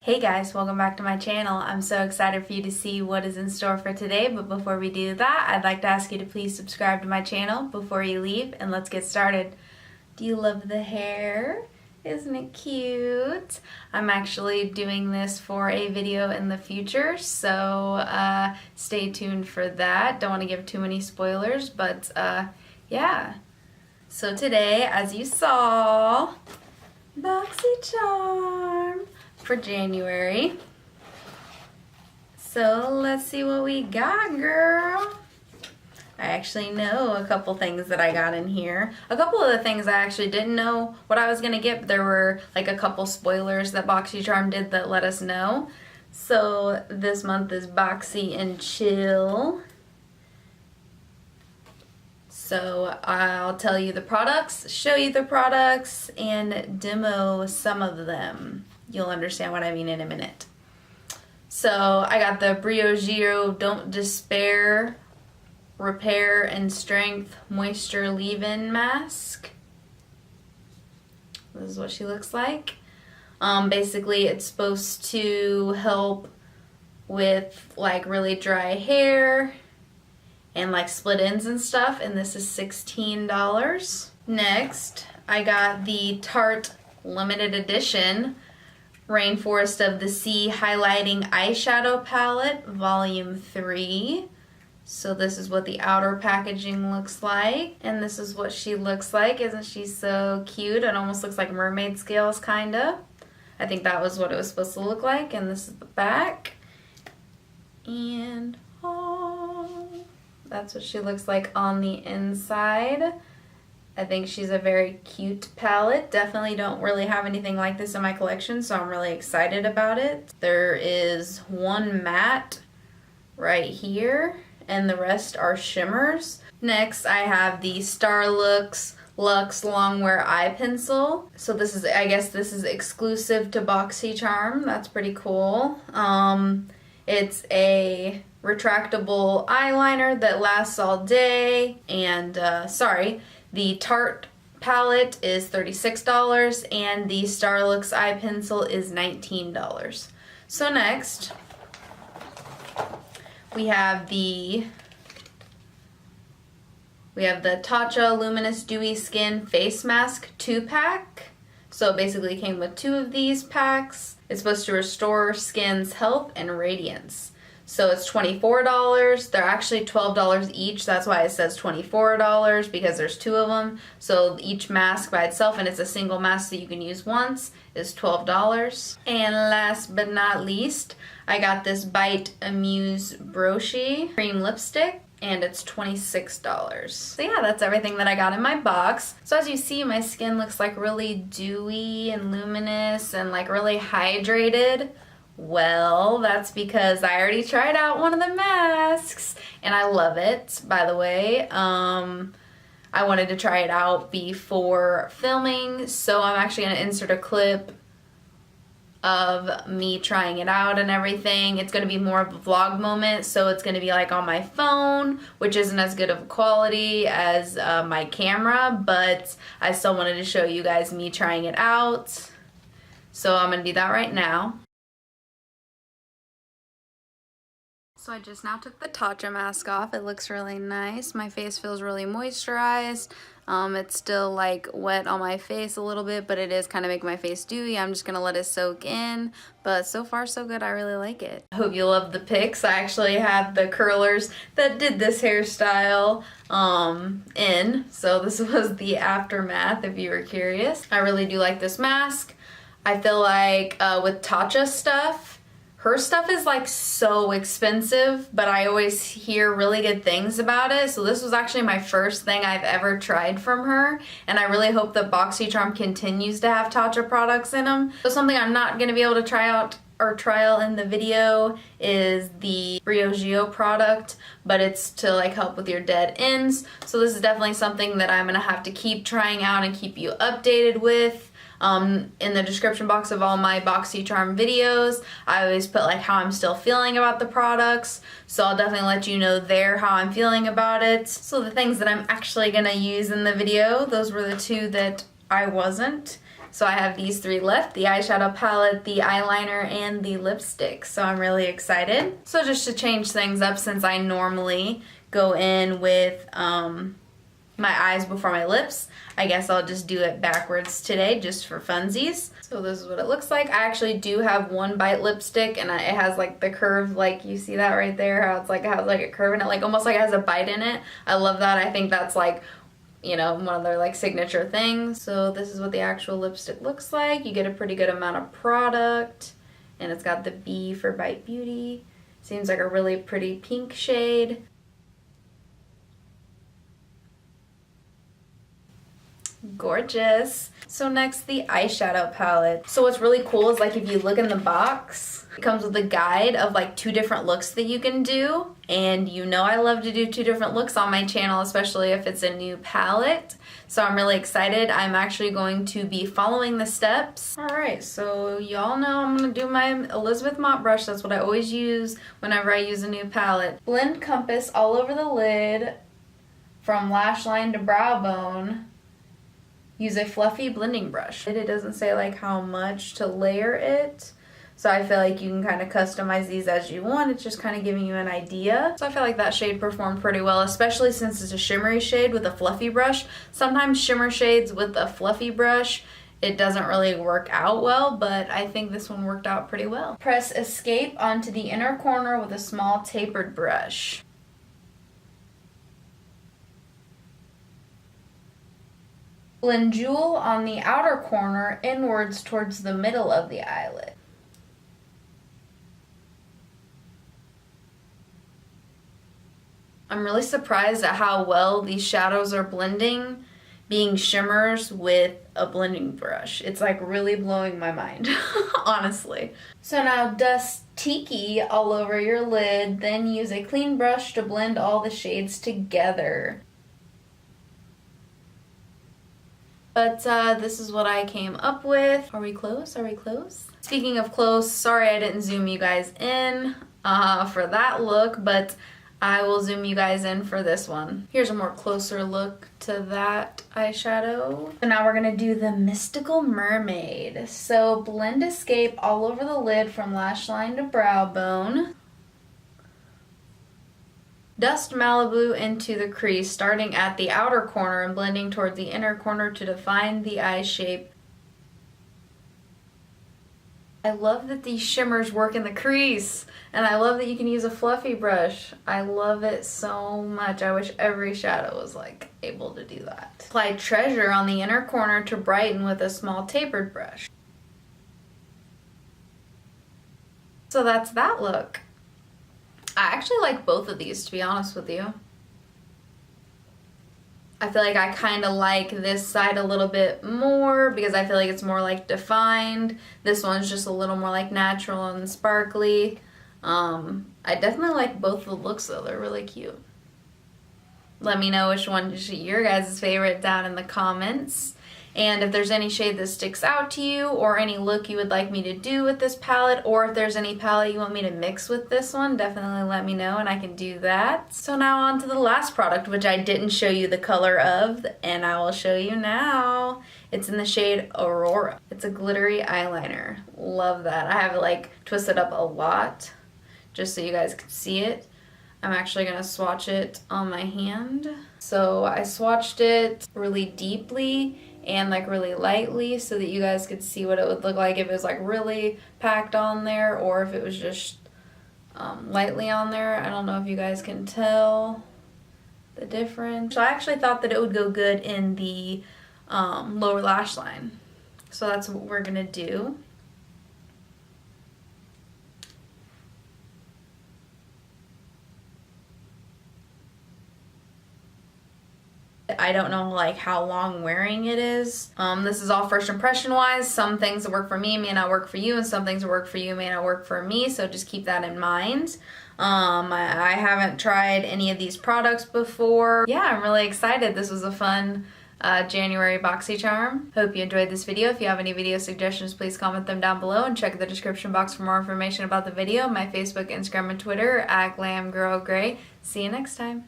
Hey guys, welcome back to my channel. I'm so excited for you to see what is in store for today, but before we do that, I'd like to ask you to please subscribe to my channel before you leave, and let's get started. Do you love the hair? Isn't it cute? I'm actually doing this for a video in the future, so stay tuned for that. Don't want to give too many spoilers, but yeah. So today, as you saw, Boxycharm for January. So let's see what we got, girl. I actually know a couple things that I got in here. A couple of the things I actually didn't know what I was gonna get, but there were like a couple spoilers that Boxycharm did that let us know. So this month is Boxy and Chill. So I'll tell you the products, show you the products, and demo some of them. You'll understand what I mean in a minute. So I got the Briogeo Don't Despair Repair and Strength Moisture Leave-In Mask. This is what she looks like. Basically it's supposed to help with like really dry hair and like split ends and stuff, and this is $16. Next, I got the Tarte limited edition Rainforest of the Sea Highlighting Eyeshadow Palette, Volume 3. So this is what the outer packaging looks like, and this is what she looks like. Isn't she so cute? It almost looks like mermaid scales, kinda. I think that was what it was supposed to look like, and this is the back. And that's what she looks like on the inside. I think she's a very cute palette. Definitely don't really have anything like this in my collection, so I'm really excited about it. There is one matte right here, and the rest are shimmers. Next, I have the Starlooks Luxe Longwear Eye Pencil. So this is, I guess this is exclusive to Boxycharm. That's pretty cool. It's a retractable eyeliner that lasts all day, and the Tarte palette is $36 and the Starlooks eye pencil is $19. So next we have the Tatcha Luminous Dewy Skin Face Mask 2-pack. So it basically came with 2 of these packs. It's supposed to restore skin's health and radiance. So it's $24. They're actually $12 each. That's why it says $24, because there's 2 of them. So each mask by itself, and it's a single mask that you can use once, is $12. And last but not least, I got this Bite Amuse Brochie cream lipstick, and it's $26. So yeah, that's everything that I got in my box. So as you see, my skin looks like really dewy and luminous and like really hydrated. Well, that's because I already tried out one of the masks and I love it, by the way. I wanted to try it out before filming, so I'm actually going to insert a clip of me trying it out and everything. It's going to be more of a vlog moment, so it's going to be like on my phone, which isn't as good of a quality as my camera, but I still wanted to show you guys me trying it out. So I'm going to do that right now. So I just now took the Tatcha mask off. It looks really nice. My face feels really moisturized. It's still like wet on my face a little bit, but it is kind of making my face dewy. I'm just gonna let it soak in, but so far so good. I really like it. I hope you love the pics. I actually have the curlers that did this hairstyle in, so this was the aftermath if you were curious. I really do like this mask. I feel like with Tatcha stuff, her stuff is like so expensive, but I always hear really good things about it. So this was actually my first thing I've ever tried from her, and I really hope that Boxycharm continues to have Tatcha products in them. So something I'm not gonna be able to try out or trial in the video is the briogeo product, but it's to like help with your dead ends. So this is definitely something that I'm gonna have to keep trying out and keep you updated with. In the description box of all my Boxycharm videos, I always put like how I'm still feeling about the products, so I'll definitely let you know there how I'm feeling about it. So the things that I'm actually gonna use in the video, those were the 2 that I wasn't. So I have these 3 left, the eyeshadow palette, the eyeliner, and the lipstick. So I'm really excited. So just to change things up, since I normally go in with my eyes before my lips, I guess I'll just do it backwards today just for funsies. So this is what it looks like. I actually do have One Bite lipstick, and it has like the curve, like you see that right there, how it's like, it has like a curve in it, like almost like it has a bite in it. I love that. I think that's like, you know, one of their like signature things. So this is what the actual lipstick looks like. You get a pretty good amount of product, and it's got the B for Bite Beauty. Seems like a really pretty pink shade. Gorgeous. So next, the eyeshadow palette. So what's really cool is like if you look in the box, it comes with a guide of like 2 different looks that you can do. And you know I love to do 2 different looks on my channel, especially if it's a new palette. So I'm really excited. I'm actually going to be following the steps. Alright, so y'all know I'm going to do my Elizabeth mop brush. That's what I always use whenever I use a new palette. Blend Compass all over the lid from lash line to brow bone. Use a fluffy blending brush. It doesn't say like how much to layer it, so I feel like you can kind of customize these as you want. It's just kind of giving you an idea. So I feel like that shade performed pretty well, especially since it's a shimmery shade with a fluffy brush. Sometimes shimmer shades with a fluffy brush, it doesn't really work out well, but I think this one worked out pretty well. Press Escape onto the inner corner with a small tapered brush. Blend Jewel on the outer corner inwards towards the middle of the eyelid. I'm really surprised at how well these shadows are blending, being shimmers with a blending brush. It's like really blowing my mind, honestly. So now dust Tiki all over your lid, then use a clean brush to blend all the shades together. But this is what I came up with. Are we close? Are we close? Speaking of close, sorry I didn't zoom you guys in for that look, but I will zoom you guys in for this one. Here's a more closer look to that eyeshadow. So now we're gonna do the Mystical Mermaid. So blend Escape all over the lid from lash line to brow bone. Dust Malibu into the crease, starting at the outer corner and blending toward the inner corner to define the eye shape. I love that these shimmers work in the crease, and I love that you can use a fluffy brush. I love it so much. I wish every shadow was like able to do that. Apply Treasure on the inner corner to brighten with a small tapered brush. So that's that look. I actually like both of these, to be honest with you. I feel like I kind of like this side a little bit more because I feel like it's more like defined. This one's just a little more like natural and sparkly. I definitely like both the looks though, they're really cute. Let me know which one is your guys' favorite down in the comments. And if there's any shade that sticks out to you or any look you would like me to do with this palette, or if there's any palette you want me to mix with this one, definitely let me know and I can do that. So now on to the last product, which I didn't show you the color of, and I will show you now. It's in the shade Aurora. It's a glittery eyeliner. Love that. I have it like twisted up a lot just so you guys can see it. I'm actually gonna swatch it on my hand. So I swatched it really deeply and like really lightly so that you guys could see what it would look like if it was like really packed on there or if it was just lightly on there. I don't know if you guys can tell the difference. So I actually thought that it would go good in the lower lash line. So that's what we're gonna do. I don't know like how long wearing it is. This is all first impression wise. Some things that work for me may not work for you, and some things that work for you may not work for me, so just keep that in mind. I haven't tried any of these products before. Yeah, I'm really excited. This was a fun January Boxycharm. Hope you enjoyed this video. If you have any video suggestions, please comment them down below and check the description box for more information about the video. My Facebook, Instagram, and Twitter at GlamGirl Gray. See you next time.